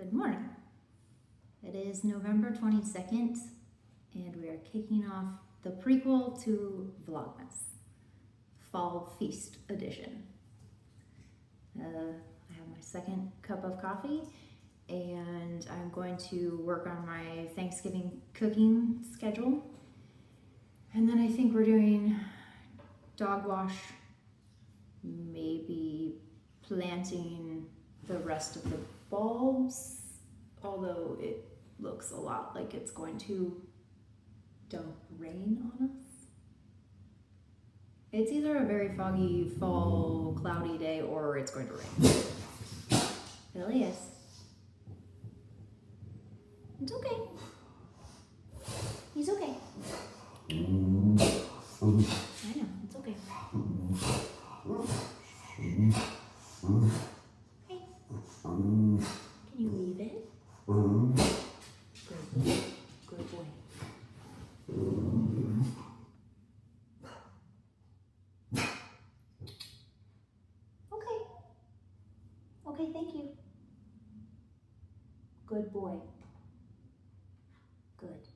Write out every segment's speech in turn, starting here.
Good morning. It is November 22nd, and we are kicking off the prequel to Vlogmas, Fall Feast Edition. I have my second cup of coffee, and I'm going to work on my Thanksgiving cooking schedule. And then I think we're doing dog wash, maybe planting the rest of the bulbs, although it looks a lot like it's going to dump rain on us. It's either a very foggy fall cloudy day or it's going to rain. Really is. It's okay. He's okay. I know, it's okay. Hey. Can you leave it? Good boy. Good boy. Okay. Okay, thank you. Good boy. Good.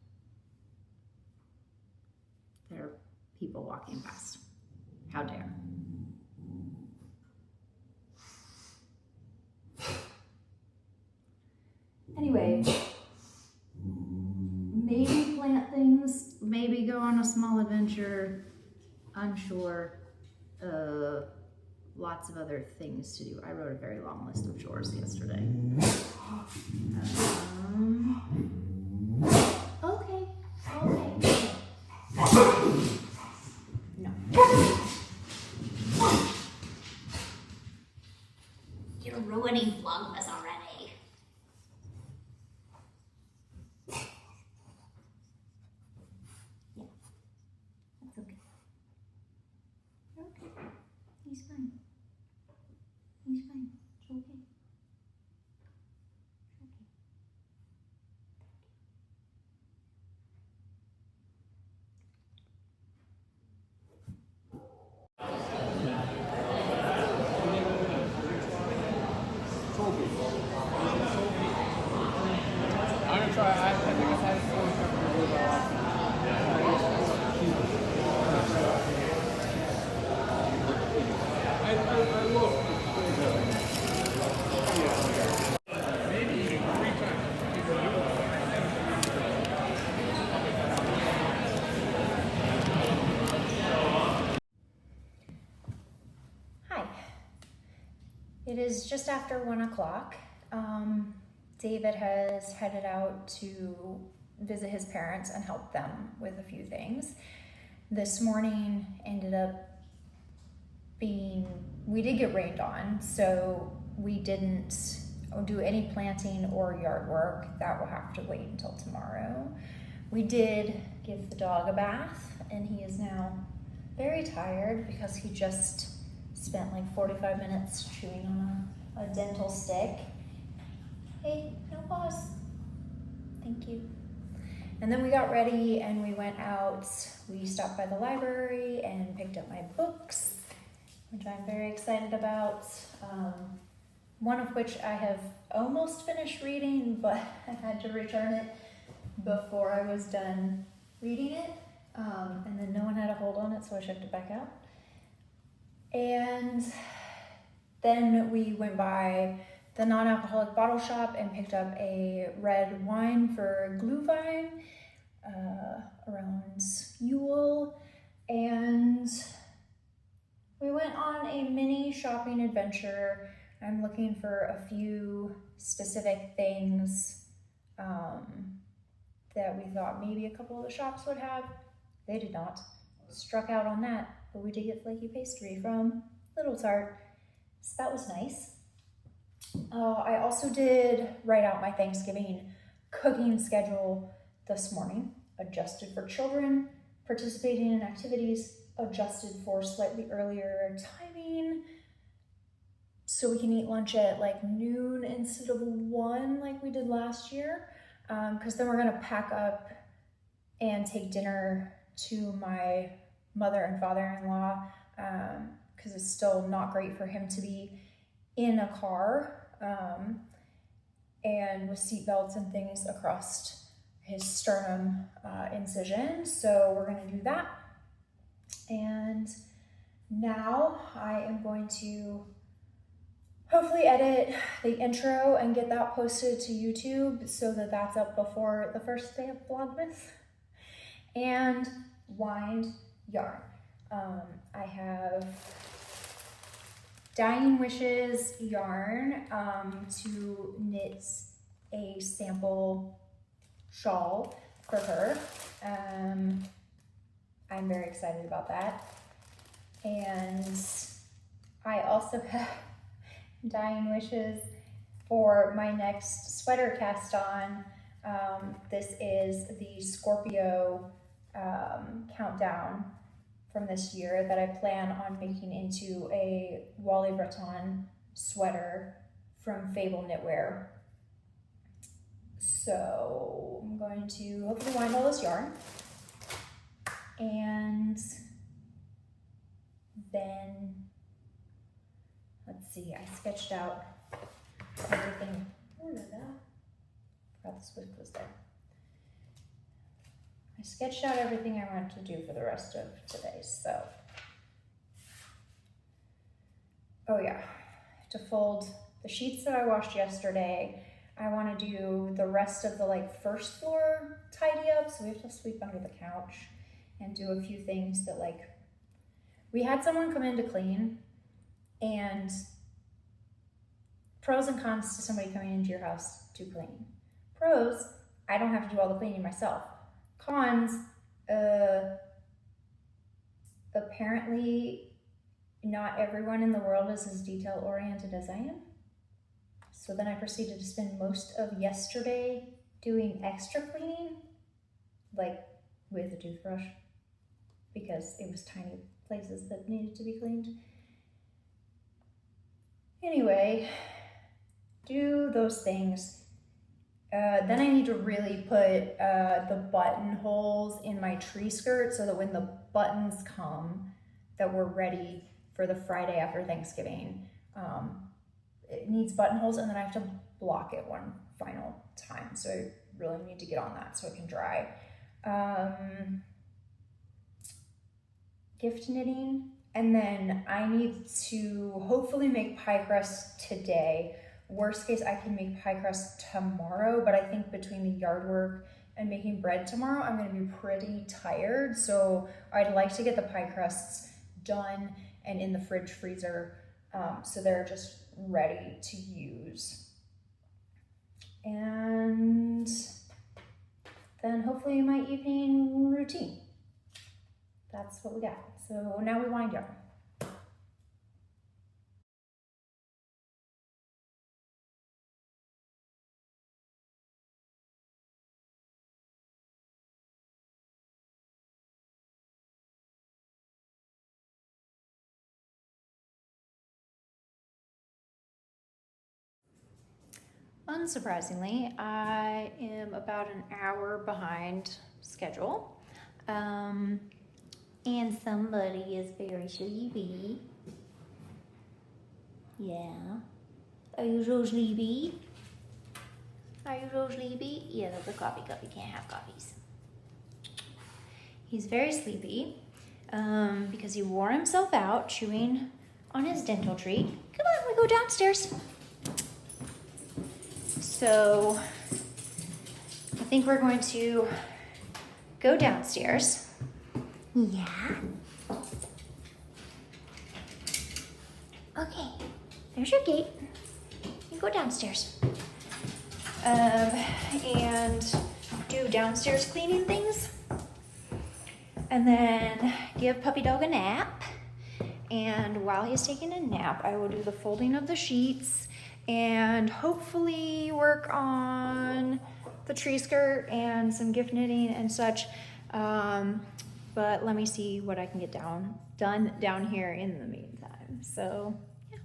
There are people walking past. How dare. Anyway, maybe plant things, maybe go on a small adventure, unsure. Lots of other things to do. I wrote a very long list of chores yesterday. Okay. No. You're ruining Vlogmas already. Yeah, that's okay. You're okay. He's fine. He's fine. It's okay. It's okay. I'm gonna try. I think I've had it I look. Maybe even 3 times. Hi. It is just after 1 o'clock. David has headed out to visit his parents and help them with a few things. This morning ended up we did get rained on, so we didn't do any planting or yard work. That will have to wait until tomorrow. We did give the dog a bath, and he is now very tired because he just spent like 45 minutes chewing on a dental stick. Hey, no paws. Thank you. And then we got ready and we went out. We stopped by the library and picked up my books, which I'm very excited about. One of which I have almost finished reading, but I had to return it before I was done reading it. And then no one had a hold on it, so I shipped it back out. And then we went by the non-alcoholic bottle shop and picked up a red wine for Glühwein around Yule. And we went on a mini shopping adventure. I'm looking for a few specific things that we thought maybe a couple of the shops would have. They did not. Struck out on that, but we did get flaky pastry from Little Tart, so that was nice. I also did write out my Thanksgiving cooking schedule this morning. Adjusted for children participating in activities, adjusted for slightly earlier timing, so we can eat lunch at like noon instead of 1 like we did last year, because then we're gonna pack up and take dinner to my mother and father-in-law, because it's still not great for him to be in a car. and with seat belts and things across his sternum incision. So we're gonna do that. And now I am going to hopefully edit the intro and get that posted to YouTube so that that's up before the first day of Vlogmas. And wind yarn. I have Dying Wishes yarn to knit a sample shawl for her. I'm very excited about that. And I also have Dying Wishes for my next sweater cast on. This is the Scorpio countdown from this year that I plan on making into a Wally Breton sweater from Fable Knitwear. So I'm going to hopefully wind all this yarn, and then let's see, I sketched out everything. Oh, no, no. Forgot the Swift was there. I sketched out everything I want to do for the rest of today, so. Oh yeah, to fold the sheets that I washed yesterday. I want to do the rest of the like first floor tidy up, so we have to sweep under the couch and do a few things that like, we had someone come in to clean, and pros and cons to somebody coming into your house to clean. Pros, I don't have to do all the cleaning myself. Cons, apparently not everyone in the world is as detail oriented as I am. So then I proceeded to spend most of yesterday doing extra cleaning, like with a toothbrush, because it was tiny places that needed to be cleaned. Anyway, do those things. Then I need to really put the buttonholes in my tree skirt so that when the buttons come, that we're ready for the Friday after Thanksgiving. It needs buttonholes, and then I have to block it one final time. So I really need to get on that so it can dry. Gift knitting, and then I need to hopefully make pie crust today. Worst case, I can make pie crust tomorrow, but I think between the yard work and making bread tomorrow, I'm gonna be pretty tired. So I'd like to get the pie crusts done and in the fridge freezer, so they're just ready to use. And then hopefully my evening routine. That's what we got. So now we wind yarn. Unsurprisingly, I am about an hour behind schedule. And somebody is very sleepy. Yeah. Are you so sleepy? Are you so sleepy? Yeah, that's a coffee cup. You can't have coffees. He's very sleepy because he wore himself out chewing on his dental treat. Come on, we go downstairs. So I think we're going to go downstairs. Yeah. Okay, there's your gate. You go downstairs. And do downstairs cleaning things. And then give puppy dog a nap. And while he's taking a nap, I will do the folding of the sheets and hopefully work on the tree skirt and some gift knitting and such. But let me see what I can get done down here in the meantime. So, yeah.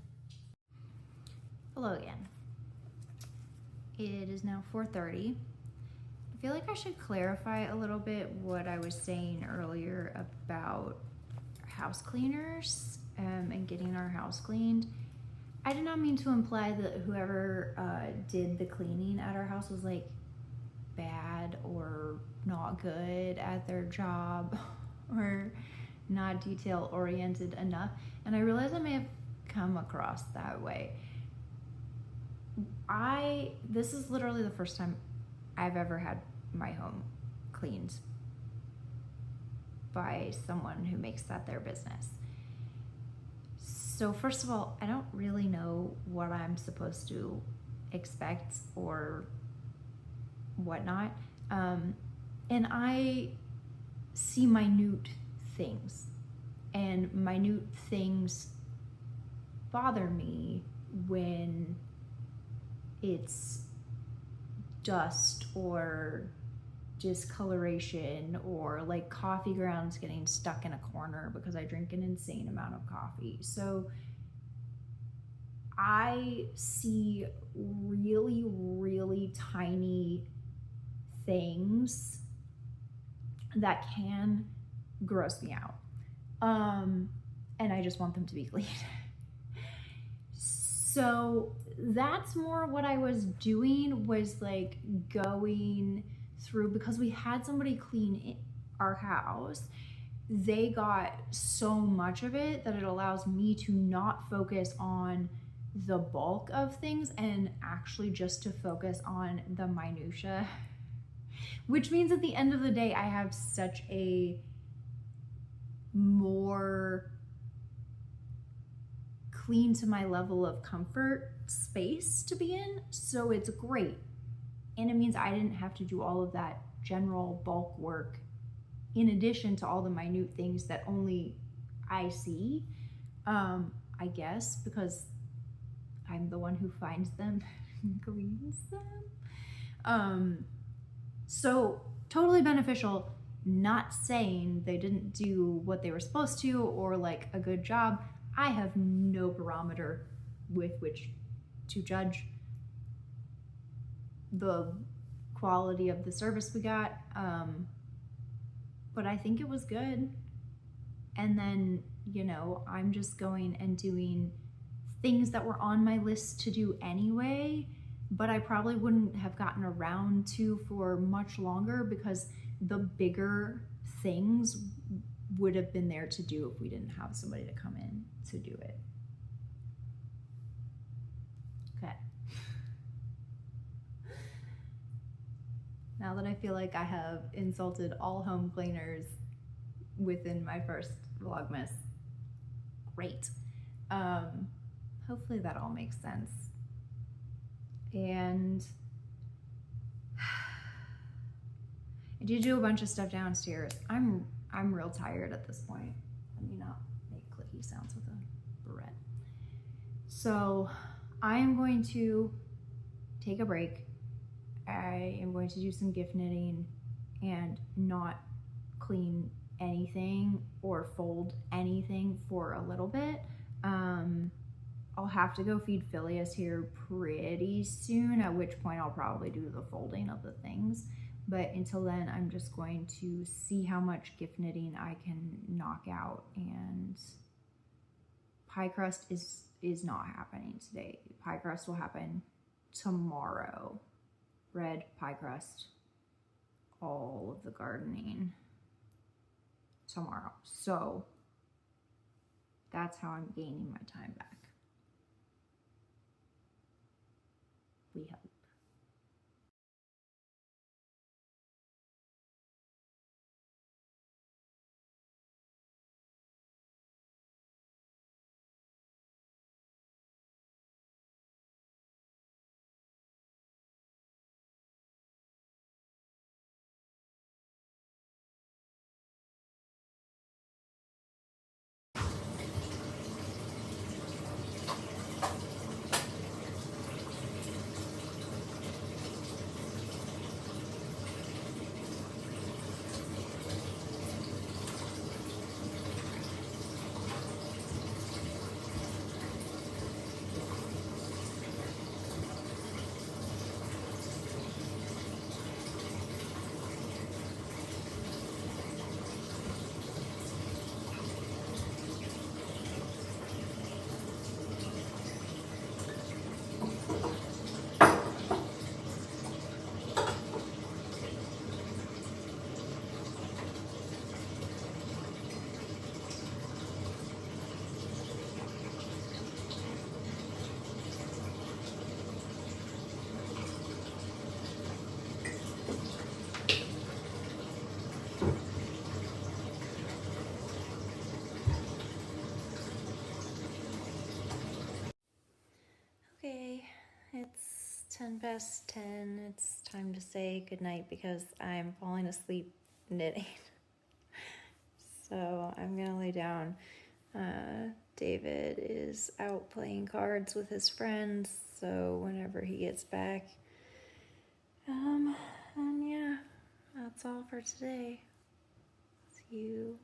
Hello again. It is now 4:30. I feel like I should clarify a little bit what I was saying earlier about house cleaners and getting our house cleaned. I did not mean to imply that whoever did the cleaning at our house was like bad or not good at their job or not detail oriented enough. And I realize I may have come across that way. This is literally the first time I've ever had my home cleaned by someone who makes that their business. So first of all, I don't really know what I'm supposed to expect or whatnot. And I see minute things, and minute things bother me when it's dust or discoloration or like coffee grounds getting stuck in a corner because I drink an insane amount of coffee. So I see really, really tiny things that can gross me out. And I just want them to be clean. So that's more what I was doing, was like going through, because we had somebody clean our house. They got so much of it that it allows me to not focus on the bulk of things and actually just to focus on the minutia, which means at the end of the day, I have such a more clean to my level of comfort space to be in. So it's great. And it means I didn't have to do all of that general bulk work in addition to all the minute things that only I see, I guess, because I'm the one who finds them and cleans them. So totally beneficial. Not saying they didn't do what they were supposed to or like a good job. I have no barometer with which to judge the quality of the service we got, but I think it was good. And then, you know, I'm just going and doing things that were on my list to do anyway, but I probably wouldn't have gotten around to for much longer because the bigger things would have been there to do if we didn't have somebody to come in to do it. Okay. Now that I feel like I have insulted all home cleaners within my first Vlogmas, great. Hopefully that all makes sense. And I did do a bunch of stuff downstairs. I'm real tired at this point. Let me not make clicky sounds with a barrette. So I am going to take a break. I am going to do some gift knitting and not clean anything or fold anything for a little bit. I'll have to go feed Phileas here pretty soon, at which point I'll probably do the folding of the things. But until then, I'm just going to see how much gift knitting I can knock out. And pie crust is not happening today. Pie crust will happen tomorrow. Red pie crust, all of the gardening tomorrow. So that's how I'm gaining my time back. We hope. 10 past 10. It's time to say goodnight because I'm falling asleep knitting. So I'm gonna lay down. David is out playing cards with his friends, so whenever he gets back. And yeah, that's all for today. See you